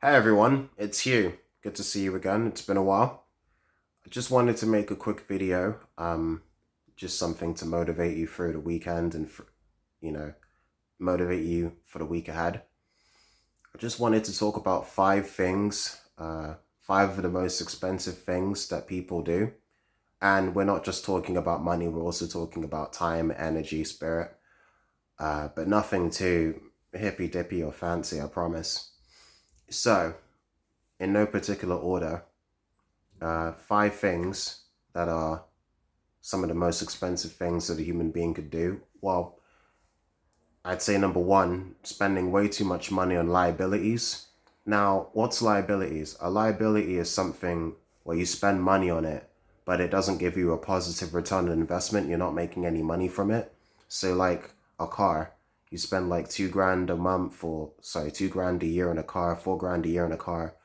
Hey everyone, it's Hugh. Good to see you again. It's been a while. I just wanted to make a quick video, just something to motivate you through the weekend and you know, motivate you for the week ahead. I just wanted to talk about five of the most expensive things that people do. And we're not just talking about money, we're also talking about time, energy, spirit, but nothing too hippy dippy or fancy, I promise. So, in no particular order, five things that are some of the most expensive things that a human being could do. Well, I'd say number one, spending way too much money on liabilities. Now, what's liabilities? A liability is something where you spend money on it, but it doesn't give you a positive return on investment. You're not making any money from it. So, like a car, you spend like 2 grand a month, or sorry, 2 grand a year on a car, 4 grand a year on a car,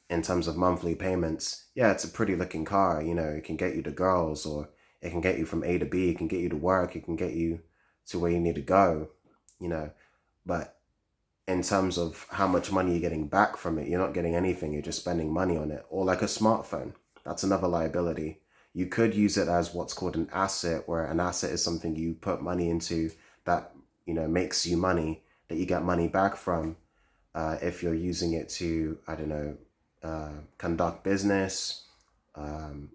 in terms of monthly payments. Yeah, it's a pretty looking car. It can get you to girls, or it can get you from A to B. It can get you to work. It can get you to where you need to go. You know, but in terms of how much money you're getting back from it, you're not getting anything. You're just spending money on it. Or like a smartphone, that's another liability. You could use it as what's called an asset, where an asset is something you put money into that makes you money, that you get money back from, if you're using it to, I don't know, conduct business, um,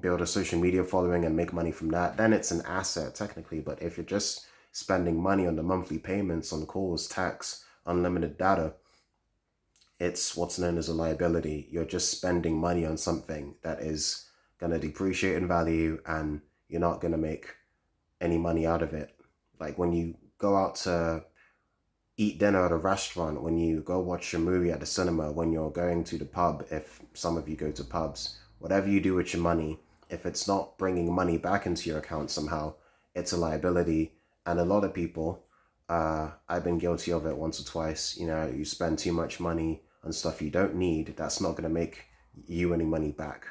build a social media following and make money from that, then it's an asset technically. But if you're just spending money on the monthly payments, on calls, tax, unlimited data, it's what's known as a liability. You're just spending money on something that is going to depreciate in value, and you're not going to make any money out of it. Like when you go out to eat dinner at a restaurant, when you go watch a movie at the cinema, when you're going to the pub, if some of you go to pubs, whatever you do with your money, if it's not bringing money back into your account somehow, it's a liability. And a lot of people, I've been guilty of it once or twice, you spend too much money on stuff you don't need, that's not going to make you any money back.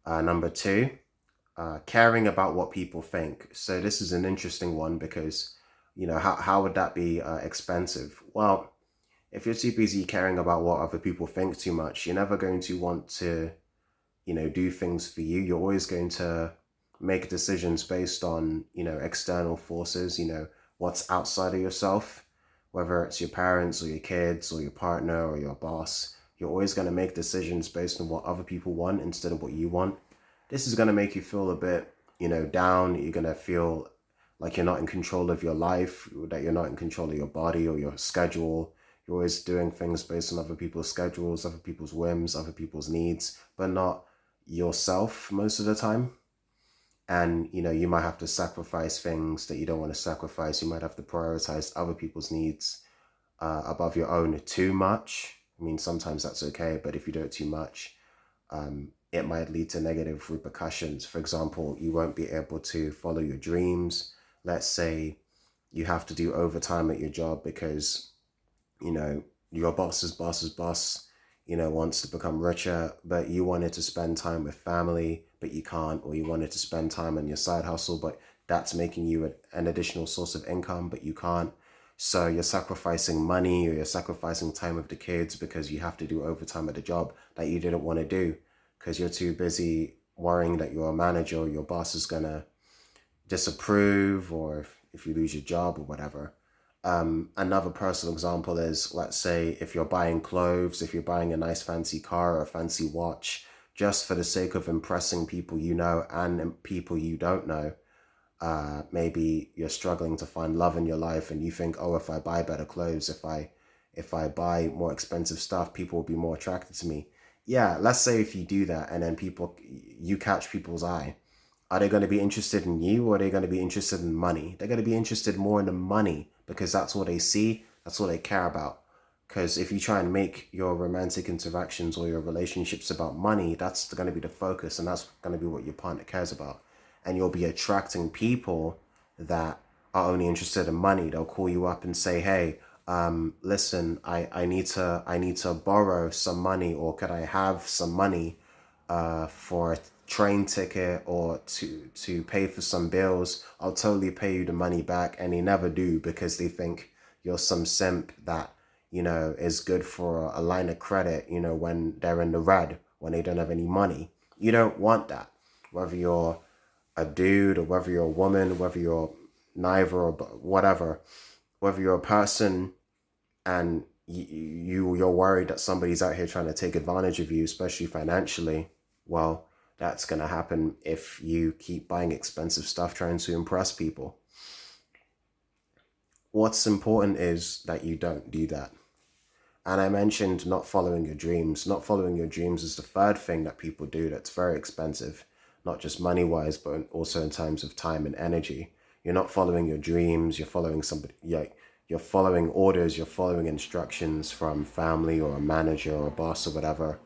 Number two, caring about what people think. So this is an interesting one because, how would that be expensive? Well, if you're too busy caring about what other people think too much, you're never going to want to, do things for you. You're always going to make decisions based on, external forces, what's outside of yourself, whether it's your parents or your kids or your partner or your boss. You're always going to make decisions based on what other people want instead of what you want. This is going to make you feel a bit, down. You're going to feel like you're not in control of your life, that you're not in control of your body or your schedule. You're always doing things based on other people's schedules, other people's whims, other people's needs, but not yourself most of the time. And you might have to sacrifice things that you don't want to sacrifice. You might have to prioritize other people's needs above your own too much. I mean, sometimes that's okay, but if you do it too much, it might lead to negative repercussions. For example, you won't be able to follow your dreams. Let's say you have to do overtime at your job because, your boss's boss, wants to become richer, but you wanted to spend time with family, but you can't, or you wanted to spend time on your side hustle, but that's making you an additional source of income, but you can't. So you're sacrificing money, or you're sacrificing time with the kids because you have to do overtime at the job that you didn't want to do because you're too busy worrying that your manager or your boss is going to disapprove, or if you lose your job or whatever. Another personal example is, let's say, if you're buying clothes, if you're buying a nice fancy car or a fancy watch, just for the sake of impressing people you know and people you don't know. Maybe you're struggling to find love in your life, and you think, oh, if I buy better clothes, if I buy more expensive stuff, people will be more attracted to me. Yeah, let's say if you do that, and then you catch people's eye, are they going to be interested in you, or are they going to be interested in money? They're going to be interested more in the money because that's what they see, that's what they care about. Because if you try and make your romantic interactions or your relationships about money, that's going to be the focus, and that's going to be what your partner cares about. And you'll be attracting people that are only interested in money. They'll call you up and say, hey, listen, I need to borrow some money, or could I have some money for a train ticket, or to pay for some bills. I'll totally pay you the money back. And they never do because they think you're some simp that is good for a line of credit, when they're in the red, when they don't have any money. You don't want that. Whether you're a dude or whether you're a woman, whether you're neither or whatever, whether you're a person and you're worried that somebody's out here trying to take advantage of you, especially financially, well, that's going to happen if you keep buying expensive stuff trying to impress people. What's important is that you don't do that. And I mentioned not following your dreams. Not following your dreams is the third thing that people do that's very expensive, not just money wise, but also in terms of time and energy. You're not following your dreams. You're following somebody. You're following orders. You're following instructions from family or a manager or a boss or whatever.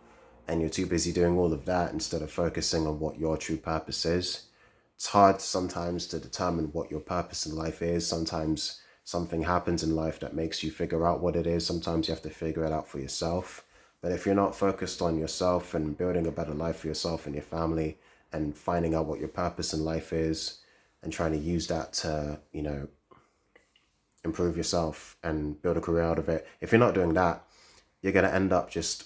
And you're too busy doing all of that instead of focusing on what your true purpose is. It's hard sometimes to determine what your purpose in life is. Sometimes something happens in life that makes you figure out what it is. Sometimes you have to figure it out for yourself. But if you're not focused on yourself and building a better life for yourself and your family and finding out what your purpose in life is and trying to use that to, improve yourself and build a career out of it, if you're not doing that, you're going to end up just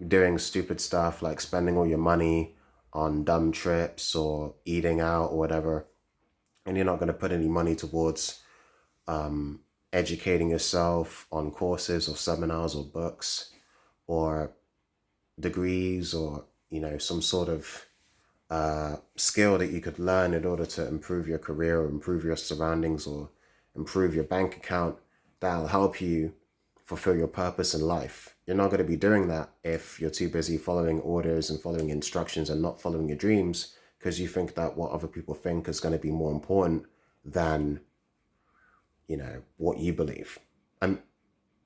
doing stupid stuff like spending all your money on dumb trips or eating out or whatever. And you're not going to put any money towards educating yourself on courses or seminars or books or degrees or some sort of skill that you could learn in order to improve your career or improve your surroundings or improve your bank account that'll help you fulfill your purpose in life. You're not going to be doing that if you're too busy following orders and following instructions and not following your dreams because you think that what other people think is going to be more important than what you believe. And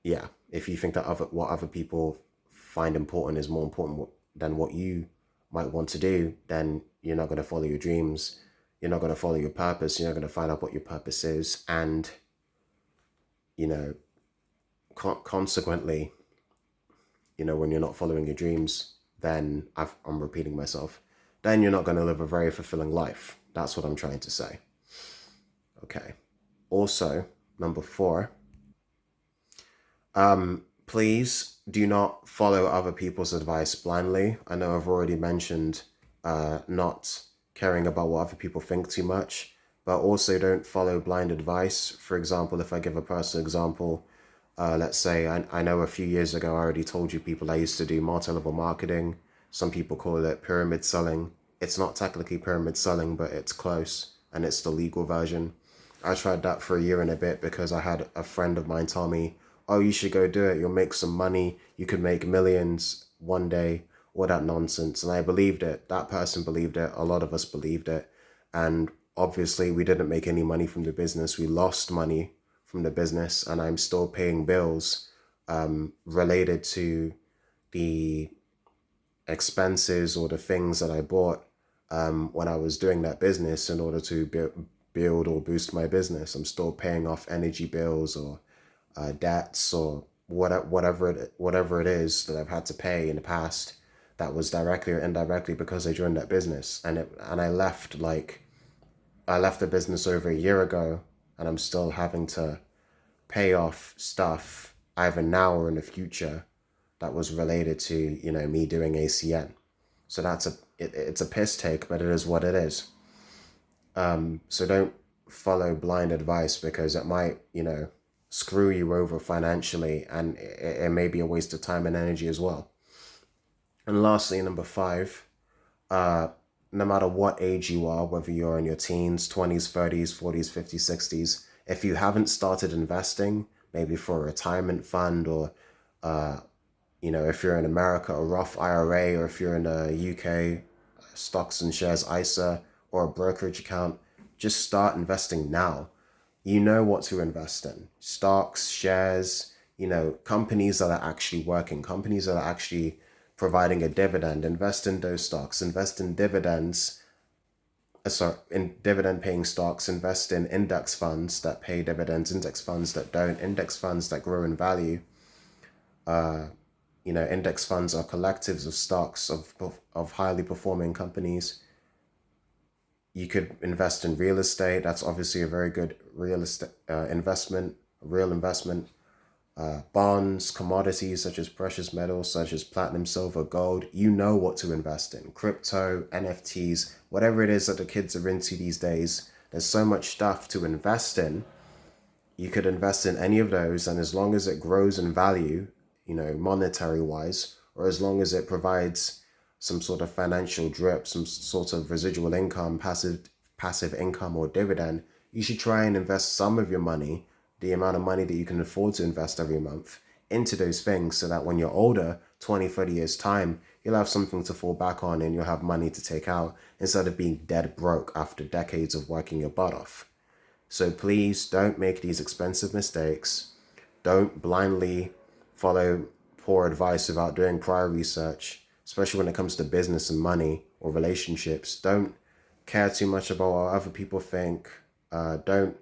yeah, if you think that what other people find important is more important than what you might want to do, then you're not going to follow your dreams. You're not going to follow your purpose. You're not going to find out what your purpose is. And, consequently, when you're not following your dreams, then I'm repeating myself, then you're not going to live a very fulfilling life. That's what I'm trying to say. Okay. Also, number 4, please do not follow other people's advice blindly. I know I've already mentioned not caring about what other people think too much, but also don't follow blind advice. For example, if I give a personal example, let's say I know a few years ago I already told you people I used to do multi-level marketing. Some people call it pyramid selling. It's not technically pyramid selling, but it's close, and it's the legal version. I tried that for a year and a bit because I had a friend of mine tell me, oh, you should go do it. You'll make some money. You could make millions one day, all that nonsense. And I believed it. That person believed it. A lot of us believed it. And obviously we didn't make any money from the business. We lost money from the business, and I'm still paying bills related to the expenses or the things that I bought when I was doing that business in order to build or boost my business. I'm still paying off energy bills or debts or whatever it is that I've had to pay in the past that was directly or indirectly because I joined that business. And I left the business over a year ago, and I'm still having to pay off stuff either now or in the future that was related to me doing ACN. So it's a piss take, but it is what it is. So don't follow blind advice because it might screw you over financially, and it may be a waste of time and energy as well. And lastly, number 5, no matter what age you are, whether you're in your teens, 20s, 30s, 40s, 50s, 60s, if you haven't started investing, maybe for a retirement fund or, if you're in America, a Roth IRA, or if you're in the UK, stocks and shares ISA, or a brokerage account, just start investing now. You know what to invest in. Stocks, shares, companies that are actually working, companies that are actually providing a dividend. Invest in those stocks. Invest in dividends. In dividend paying stocks. Invest in index funds that pay dividends, index funds that don't, index funds that grow in value. Index funds are collectives of stocks of highly performing companies. You could invest in real estate. That's obviously a very good real estate investment, real investment. bonds, commodities such as precious metals, such as platinum, silver, gold. You know what to invest in. Crypto, NFTs, whatever it is that the kids are into these days. There's so much stuff to invest in. You could invest in any of those, and as long as it grows in value, monetary wise, or as long as it provides some sort of financial drip, some sort of residual income, passive income or dividend, you should try and invest some of your money, the amount of money that you can afford to invest every month, into those things so that when you're older, 20, 30 years time, you'll have something to fall back on and you'll have money to take out instead of being dead broke after decades of working your butt off. So please don't make these expensive mistakes. Don't blindly follow poor advice without doing prior research, especially when it comes to business and money or relationships. Don't care too much about what other people think. Don't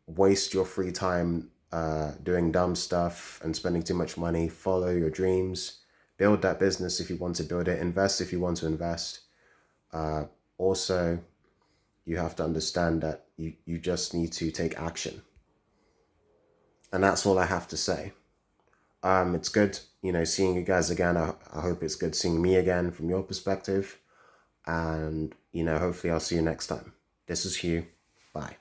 waste your free time doing dumb stuff and spending too much money. Follow your dreams. Build that business if you want to build it. Invest if you want to invest. Also, you have to understand that you just need to take action. And that's all I have to say. It's good, seeing you guys again. I hope it's good seeing me again from your perspective. And, hopefully I'll see you next time. This is Hugh. Bye.